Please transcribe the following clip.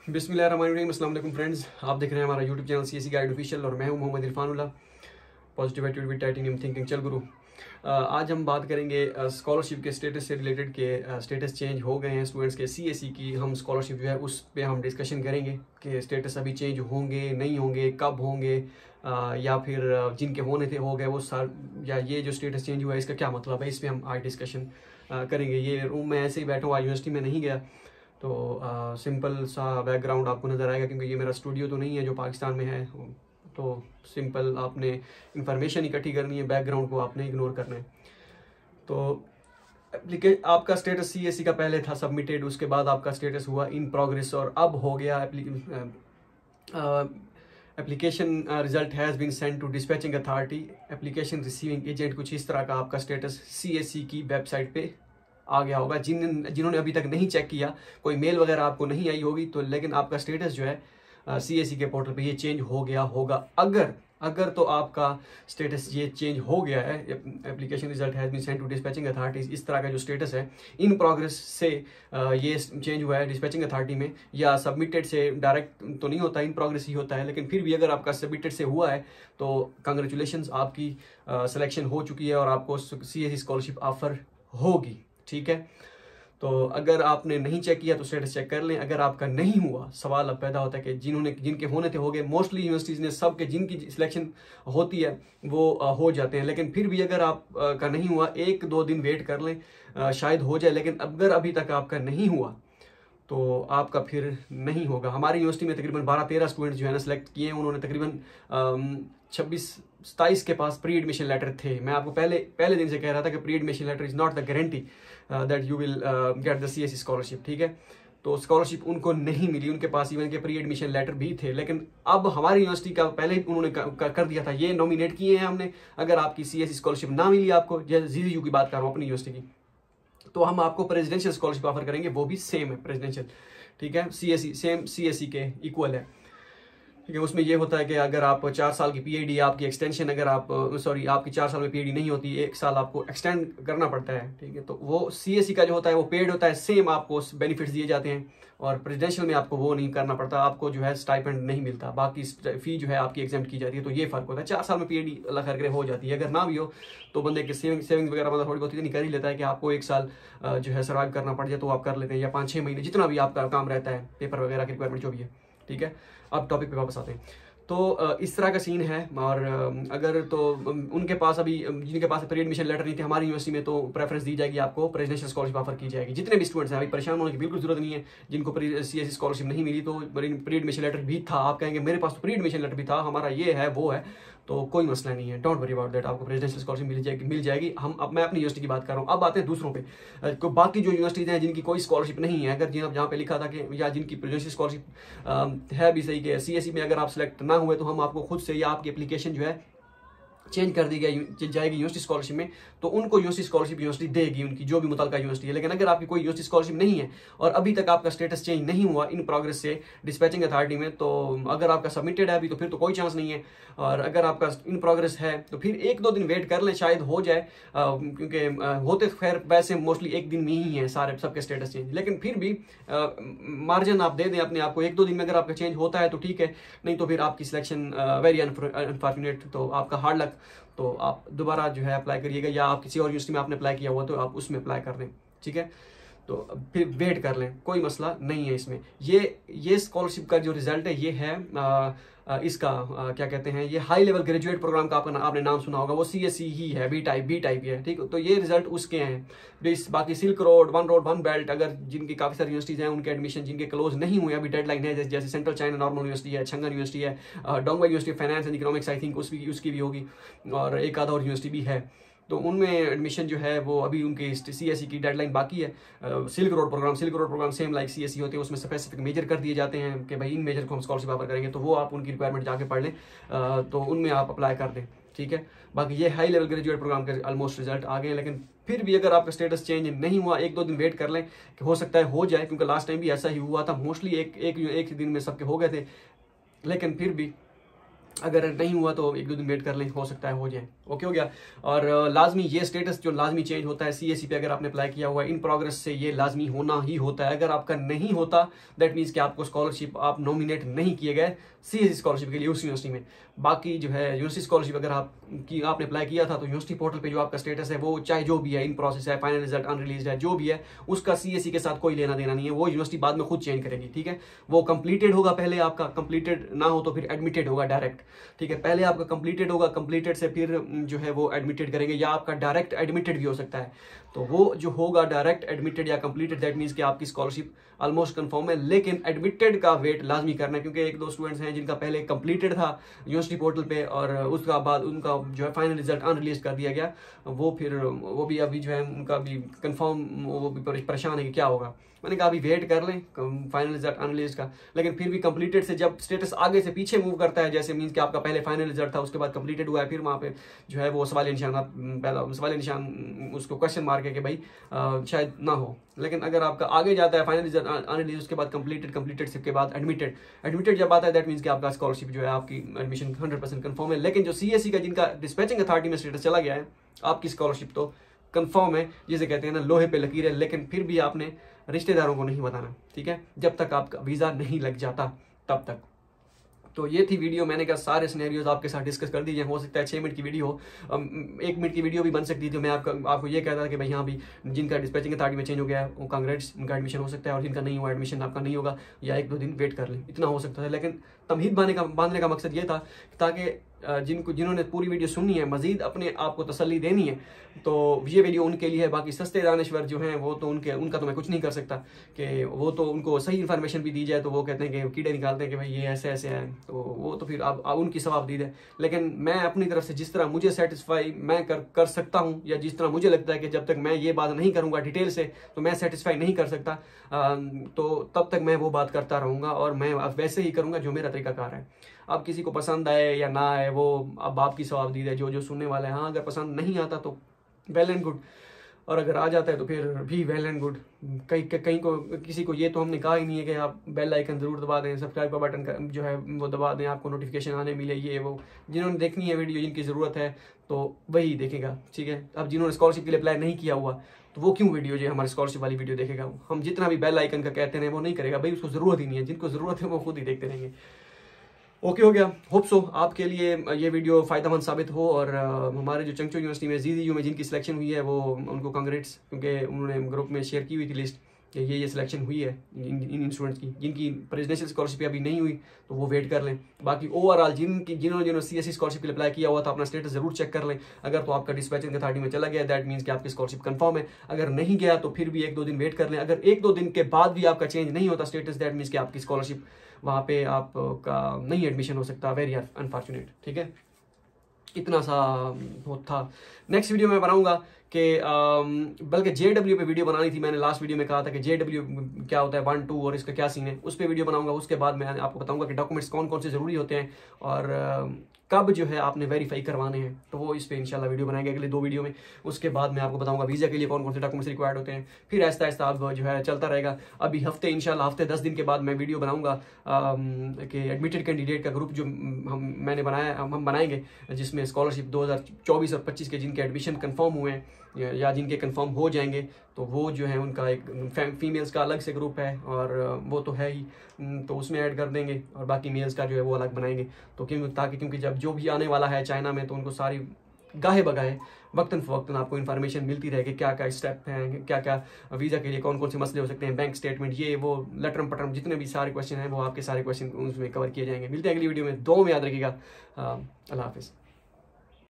बिस्मिल्लाहिर्रहमानिर्रहीम। अस्सलाम वालेकुम फ्रेंड्स, आप देख रहे हैं हमारा YouTube channel CSC guide official और मैं हूं Mohammad Irfanullah, positive attitude with titanium thinking. चल गुरु, आज हम बात करेंगे स्कॉलरशिप के स्टेटस से रिलेटेड के स्टेटस चेंज हो गए हैं स्टूडेंट्स के। सीएससी की हम स्कॉलरशिप जो है उस पर हम डिस्कशन करेंगे कि स्टेटस अभी चेंज होंगे नहीं होंगे, कब होंगे, या फिर जिनके होने थे हो गए वो साल, या ये जो स्टेटस चेंज हुआ है इसका क्या मतलब है, इस पर हम आज डिस्कशन करेंगे। ये रूम में ऐसे ही बैठा हुआ, यूनिवर्सिटी में नहीं गया, तो सिंपल सा बैकग्राउंड आपको नज़र आएगा क्योंकि ये मेरा स्टूडियो तो नहीं है जो पाकिस्तान में है। तो सिंपल आपने इंफॉर्मेशन इकट्ठी करनी है, बैकग्राउंड को आपने इग्नोर करना है। तो आपका स्टेटस सीएससी का पहले था सबमिटेड, उसके बाद आपका स्टेटस हुआ इन प्रोग्रेस और अब हो गया application result has been send to dispatching authority, application receiving agent, कुछ इस तरह का आपका स्टेटस सीएससी की वेबसाइट पे आ गया होगा। जिन्होंने अभी तक नहीं चेक किया, कोई मेल वगैरह आपको नहीं आई होगी तो, लेकिन आपका स्टेटस जो है सीएससी के पोर्टल पे ये चेंज हो गया होगा। अगर तो आपका स्टेटस ये चेंज हो गया है, application result has been send to dispatching authorities, इस तरह का जो स्टेटस है इन प्रोग्रेस से ये चेंज हुआ है डिस्पैचिंग अथॉरिटी में, या सबमिटेड से डायरेक्ट तो नहीं होता, इन प्रोग्रेस ही होता है। लेकिन फिर भी अगर आपका सबमिटेड से हुआ है तो कंग्रेचुलेशंस, आपकी सिलेक्शन हो चुकी है और आपको सीएससी स्कॉलरशिप ऑफर होगी। ठीक है, तो अगर आपने नहीं चेक किया तो स्टेटस चेक कर लें। अगर आपका नहीं हुआ, सवाल अब पैदा होता है कि जिनके होने थे हो गए। मोस्टली यूनिवर्सिटीज़ ने सबके जिनकी सिलेक्शन होती है वो हो जाते हैं, लेकिन फिर भी अगर आप का नहीं हुआ, 1-2 दिन वेट कर लें, शायद हो जाए। लेकिन अगर अभी तक आपका नहीं हुआ तो आपका फिर नहीं होगा। हमारी यूनिवर्सिटी में तकरीबन 12-13 स्टूडेंट्स जो है ना सिलेक्ट किए हैं, उन्होंने तकरीबन 26-27 के पास प्री एडमिशन लेटर थे। मैं आपको पहले दिन से कह रहा था कि pre admission letter is not the guarantee that you will get the CSC scholarship. ठीक है, तो स्कॉलरशिप उनको नहीं मिली, उनके पास इवन के प्री एडमिशन लेटर भी थे। लेकिन अब हमारी यूनिवर्सिटी का पहले ही उन्होंने कर दिया था, ये नॉमिनेट किए हैं हमने। अगर आपकी सीएससी स्कॉलरशिप ना मिली आपको, जैसे जीजीयू की बात कर रहा हूँ अपनी यूनिवर्सिटी की, तो हम आपको प्रेसिडेंशियल स्कॉलरशिप ऑफर करेंगे, वो भी सेम है प्रेसिडेंशियल। ठीक है, सीएससी सेम सीएससी के इक्वल है। ठीक है, उसमें ये होता है कि अगर आप 4 साल की पीएडी, आपकी एक्सटेंशन, अगर आप आपकी 4 साल में पीएडी नहीं होती, 1 साल आपको एक्सटेंड करना पड़ता है। ठीक है, तो वो सीएससी का जो होता है वो पेड होता है, सेम आपको बेनिफिट्स दिए जाते हैं। और प्रेसिडेंशियल में आपको वो नहीं करना पड़ता, आपको जो है स्टाइपेंड नहीं मिलता, बाकी फी जो है आपकी एग्जाम्प्ट की जाती है। तो ये फर्क होता है, 4 साल में पीएडी अल्लाह करके हो जाती है। अगर ना भी हो तो बंदे के सेविंग वगैरह मतलब थोड़ी बहुत इतनी कर ही लेता है कि आपको 1 साल जो है सर्वाइव करना पड़ जाए तो आप कर लेते हैं, या 5-6 महीने, जितना भी आपका काम रहता है, पेपर वगैरह की रिक्वायरमेंट जो भी है। ठीक है, अब टॉपिक पे वापस आते हैं। तो इस तरह का सीन है। और अगर तो उनके पास अभी, जिनके पास प्री एडमिशन लेटर नहीं थे हमारी यूनिवर्सिटी में, तो प्रेफरेंस दी जाएगी, आपको प्रेसिडेंशियल स्कॉलरशिप ऑफर की जाएगी। जितने भी स्टूडेंट्स हैं, अभी परेशान होने की बिल्कुल जरूरत नहीं है। जिनको सीएससी स्कॉलरशिप नहीं मिली तो प्री एडमिशन लेटर भी था, आप कहेंगे मेरे पास तो प्री एडमिशन लेटर भी था, हमारा ये है वो है, तो कोई मसला नहीं है, डोंट वरी अबाउट दैट, आपको प्रेसिडेंशियल स्कॉलरशिप मिल जाएगी। मैं अपनी यूनिवर्सिटी की बात कर रहा हूँ। अब आते हैं दूसरों पे, बाकी जो यूनिवर्सिटीज़ हैं जिनकी कोई स्कॉलरशिप नहीं है, अगर जहाँ पे लिखा था कि, या जिनकी प्रेसिडेंशियल स्कॉलरशिप है भी सही कि सीएससी में अगर आप सेलेक्ट ना हुए तो हम आपको खुद से, या आपकी एप्लीकेशन जो है चेंज कर दी जाएगी यूनिवर्सिटी स्कॉलरशिप में, तो उनको यूनिवर्सिटी स्कॉलरशिप यूनिवर्सिटी देगी, उनकी जो भी मुतलका यूनिवर्सिटी है। लेकिन अगर आपकी कोई यूनिवर्सिटी स्कॉलरशिप नहीं है और अभी तक आपका स्टेटस चेंज नहीं हुआ इन प्रोग्रेस से डिस्पैचिंग अथॉरिटी में, तो अगर आपका सबमिटेड है अभी तो फिर तो कोई चांस नहीं है। और अगर आपका इन प्रोग्रेस है तो फिर 1-2 दिन वेट कर लें, शायद हो जाए, क्योंकि होते खैर वैसे मोस्टली 1 दिन में ही है सबके स्टेटस चेंज। लेकिन फिर भी मार्जिन आप दे दें अपने आप को, 1-2 दिन में अगर आपका चेंज होता है तो ठीक है, नहीं तो फिर आपकी सिलेक्शन वेरी अनफॉर्चुनेट, तो आपका हार्ड लक, तो आप दोबारा जो है अप्लाई करिएगा, या आप किसी और यूनिवर्सिटी में आपने अप्लाई किया हुआ तो आप उसमें अप्लाई कर लें। ठीक है, तो फिर वेट कर लें, कोई मसला नहीं है इसमें। ये स्कॉलरशिप का जो रिजल्ट है ये है इसका क्या कहते हैं, ये हाई लेवल ग्रेजुएट प्रोग्राम का आपने नाम सुना होगा, वो सीएससी ही है, बी टाइप ही है। ठीक, तो ये रिजल्ट उसके हैं। बाकी सिल्क रोड, वन बेल्ट, अगर जिनकी काफ़ी सारी यूनिवर्सिटीज़ हैं उनके एडमिशन जिनके क्लोज नहीं हुए, अभी डेडलाइन है, जैसे सेंट्रल चाइना नॉर्मल यूनिवर्सिटी है, छंगन यूनिवर्सिटी है, डोंगवा university of finance and economics, I think उसकी भी होगी, और एक आधा और यूनिवर्सिटी भी है। तो उनमें एडमिशन जो है वो अभी उनकी सीएससी की डेडलाइन बाकी है। Silk road program same like CSC होते हैं, उसमें स्पेसिफिक मेजर कर दिए जाते हैं कि भाई इन मेजर को हम स्कॉलरशिप ऑफर करेंगे, तो वो आप उनकी रिक्वायरमेंट जाके पढ़ लें, तो उनमें आप अप्लाई कर दें। ठीक है, बाकी ये हाई लेवल ग्रेजुएट प्रोग्राम के ऑलमोस्ट रिजल्ट आ गए हैं। लेकिन फिर भी अगर आपका स्टेटस चेंज नहीं हुआ, 1-2 दिन वेट कर लें, कि हो सकता है हो जाए, क्योंकि लास्ट टाइम भी ऐसा ही हुआ था, मोस्टली एक दिन में सबके हो गए थे। लेकिन फिर भी अगर नहीं हुआ तो 1-2 दिन वेट कर लें, हो सकता है हो जाए। ओके हो गया। और लाजमी ये स्टेटस जो लाजमी चेंज होता है सीएससी पे, अगर आपने अप्लाई किया हुआ है इन प्रोग्रेस से, ये लाजमी होना ही होता है। अगर आपका नहीं होता दैट मीन्स कि आपको स्कॉलरशिप, आप नॉमिनेट नहीं किए गए सीएससी स्कॉलरशिप के लिए उस यूनिवर्सिटी में। बाकी जो है यूनिवर्सिटी स्कॉलरशिप अगर आपने अप्लाई किया था तो यूनिवर्सिटी पोर्टल पे जो आपका स्टेटस है वो चाहे जो भी है, इन प्रोसेस है, फाइनल रिजल्ट अनरिलीज है, जो भी है, उसका सीएससी के साथ कोई लेना देना नहीं है। वो यूनिवर्सिटी बाद में खुद चेंज करेगी, ठीक है। वो कंप्लीटेड होगा पहले, आपका कंप्लीटेड ना हो तो फिर एडमिटेड होगा डायरेक्ट, ठीक है। पहले आपका कंप्लीटेड होगा, कंप्लीटेड से फिर जो है वो एडमिटेड करेंगे, या आपका डायरेक्ट एडमिटेड भी हो सकता है। तो वो जो होगा डायरेक्ट एडमिटेड या कंप्लीटेड, दैट मीन्स कि आपकी स्कॉलरशिप ऑलमोस्ट कंफर्म है। लेकिन एडमिटेड का वेट लाजमी करना है, क्योंकि एक दो स्टूडेंट्स हैं जिनका पहले कंप्लीटेड था यूनिवर्सिटी पोर्टल पे और उसका बाद उनका जो है फाइनल रिजल्ट अनरिलीज कर दिया गया। वो फिर वो भी अभी जो है उनका भी कंफर्म, वो भी परेशान है कि क्या होगा। मैंने कहा अभी वेट कर लें फाइनल रिजल्ट अनरिलीज का। लेकिन फिर भी कंप्लीटेड से जब स्टेटस आगे से पीछे मूव करता है, जैसे मीन्स कि आपका पहले फाइनल रिजल्ट था, उसके बाद कंप्लीटेड हुआ है, फिर वहाँ पे जो है वो सवाल निशान पैदा, सवाल निशान उसको क्वेश्चन मार्क है कि भाई शायद ना हो। लेकिन अगर आपका आगे जाता है फाइनल रिजल्ट अनरिलीज, उसके बाद कंप्लीटेड के बाद एडमिटेड जब आता है, दैट मीन्स कि आपका स्कॉलरशिप जो है, आपकी एडमिशन 100% कंफर्म है। लेकिन जो सीएससी का जिनका डिस्पैचिंग अथॉरिटी में स्टेटस चला गया है, आपकी स्कॉलरशिप तो कंफर्म है, जिसे कहते हैं ना लोहे पे लकीर है। लेकिन फिर भी आपने रिश्तेदारों को नहीं बताना, ठीक है, जब तक आपका वीज़ा नहीं लग जाता तब तक। तो ये थी वीडियो, मैंने कहा सारे सिनेरियोज आपके साथ डिस्कस कर दीजिए। हो सकता है 6 मिनट की वीडियो हो, 1 मिनट की वीडियो भी बन सकती थी। मैं आपको ये कहता था कि भाई यहाँ भी जिनका डिस्पैचिंग अथॉरिटी में चेंज हो गया है वो कांग्रेस, उनका एडमिशन हो सकता है, और जिनका नहीं हुआ एडमिशन आपका नहीं होगा, या 1-2 दिन वेट कर लें, इतना हो सकता है। लेकिन तमहीद बांधने का मकसद ये था ताकि जिन्होंने पूरी वीडियो सुननी है, मजीद अपने आप को तसल्ली देनी है, तो ये वीडियो उनके लिए है। बाकी सस्ते दानश्वर जो हैं वो तो उनका तो मैं कुछ नहीं कर सकता कि वो तो उनको सही इन्फॉर्मेशन भी दी जाए तो वो कहते हैं कि कीड़े निकालते हैं कि भाई ये ऐसे ऐसे है, तो वो तो फिर आप उनकी सवाब दी है। लेकिन मैं अपनी तरफ से जिस तरह मुझे सेटिस्फाई मैं कर सकता हूँ, या जिस तरह मुझे लगता है कि जब तक मैं ये बात नहीं करूँगा डिटेल से तो मैं सेटिस्फाई नहीं कर सकता, तो तब तक मैं वो बात करता रहूँगा और मैं वैसे ही करूँगा जो मेरा तरीकाकार है। अब किसी को पसंद आए या ना आए वो अब आपकी सवाब दी है, जो सुनने वाला है। हाँ, अगर पसंद नहीं आता तो वेल एंड गुड, और अगर आ जाता है तो फिर भी वेल एंड गुड। कहीं को किसी को ये तो हमने कहा ही नहीं है कि आप बेल आइकन ज़रूर दबा दें, सब्सक्राइब का बटन जो है वो दबा दें, आपको नोटिफिकेशन आने मिले, ये वो। जिन्होंने देखनी है वीडियो, जिनकी ज़रूरत है तो वही देखेगा, ठीक है। अब जिन्होंने स्कॉलरशिप के लिए अप्लाई नहीं किया हुआ तो वो क्यों वीडियो जो हमारी स्कॉलरशिप वाली वीडियो देखेगा। हम जितना भी बेल आइकन का कहते हैं वो नहीं करेगा, भाई उसको ज़रूरत ही नहीं है। जिनको ज़रूरत है वो खुद ही देखते रहेंगे। ओके हो गया। होप सो आपके लिए ये वीडियो फ़ायदेमंद साबित हो। और हमारे जो चंगचो यूनिवर्सिटी में ZZU में जिनकी सिलेक्शन हुई है वो उनको कांग्रेट्स, क्योंकि उन्होंने ग्रुप में शेयर की हुई थी लिस्ट कि ये सिलेक्शन हुई है इन स्टूडेंट्स की। जिनकी प्रेसिडेंशियल स्कॉलरशिप अभी नहीं हुई तो वो वेट कर लें। बाकी ओवरऑल जिन्होंने सीएससी स्कॉलरशिप के लिए अप्लाई किया हुआ था, अपना स्टेटस जरूर चेक कर लें। अगर तो आपका डिस्पैचिंग अथॉरिटी में चला गया, दैट मीन्स कि आपकी स्कॉलरशिप कंफर्म है। अगर नहीं गया तो फिर भी 1-2 दिन वेट कर लें। अगर 1-2 दिन के बाद भी आपका चेंज नहीं होता स्टेटस, दैट मीन्स कि आपकी स्कॉलरशिप वहाँ पे आपका नहीं एडमिशन हो सकता। वेरी अनफॉर्चुनेट, ठीक है। इतना सा वो था। नेक्स्ट वीडियो में बनाऊंगा कि बल्कि JW पे वीडियो बनानी थी। मैंने लास्ट वीडियो में कहा था कि JW क्या होता है 1, 2 और इसका क्या सीन है, उस पर वीडियो बनाऊंगा। उसके बाद मैं आपको बताऊंगा कि डॉक्यूमेंट्स कौन कौन से ज़रूरी होते हैं और कब जो है आपने वेरीफाई करवाने हैं, तो वो इस पे इंशाल्लाह वीडियो बनाएंगे अगले 2 वीडियो में। उसके बाद मैं आपको बताऊंगा वीज़ा के लिए कौन कौन से डॉक्यूमेंट्स रिक्वायर्ड होते हैं। फिर ऐसा ऐसा अब जो है चलता रहेगा। अभी हफ्ते 10 दिन के बाद मैं वीडियो बनाऊंगा कि एडमिटेड कैंडिडेट का ग्रुप जो हम बनाएंगे, जिसमें स्कॉलरशिप 2024 और 25 के जिनके एडमिशन कन्फर्म हुए हैं या जिनके कंफर्म हो जाएंगे, तो वो जो है उनका एक फीमेल्स का अलग से ग्रुप है और वो तो है ही, तो उसमें ऐड कर देंगे। और बाकी मेल्स का जो है वो अलग बनाएंगे। तो क्योंकि जब जो भी आने वाला है चाइना में, तो उनको सारी गाहे बगाहे वक्तन फ़वक्तन आपको इन्फॉर्मेशन मिलती रहेगी, क्या क्या स्टेप हैं, क्या क्या वीज़ा के लिए कौन कौन से मसले हो सकते हैं, बैंक स्टेटमेंट, ये वो लटरम पटरम जितने भी सारे क्वेश्चन हैं वो आपके सारे क्वेश्चन उसमें कवर किए जाएंगे। मिलते हैं अगली वीडियो में। 2 में याद रखिएगा। अल्लाह हाफिज़।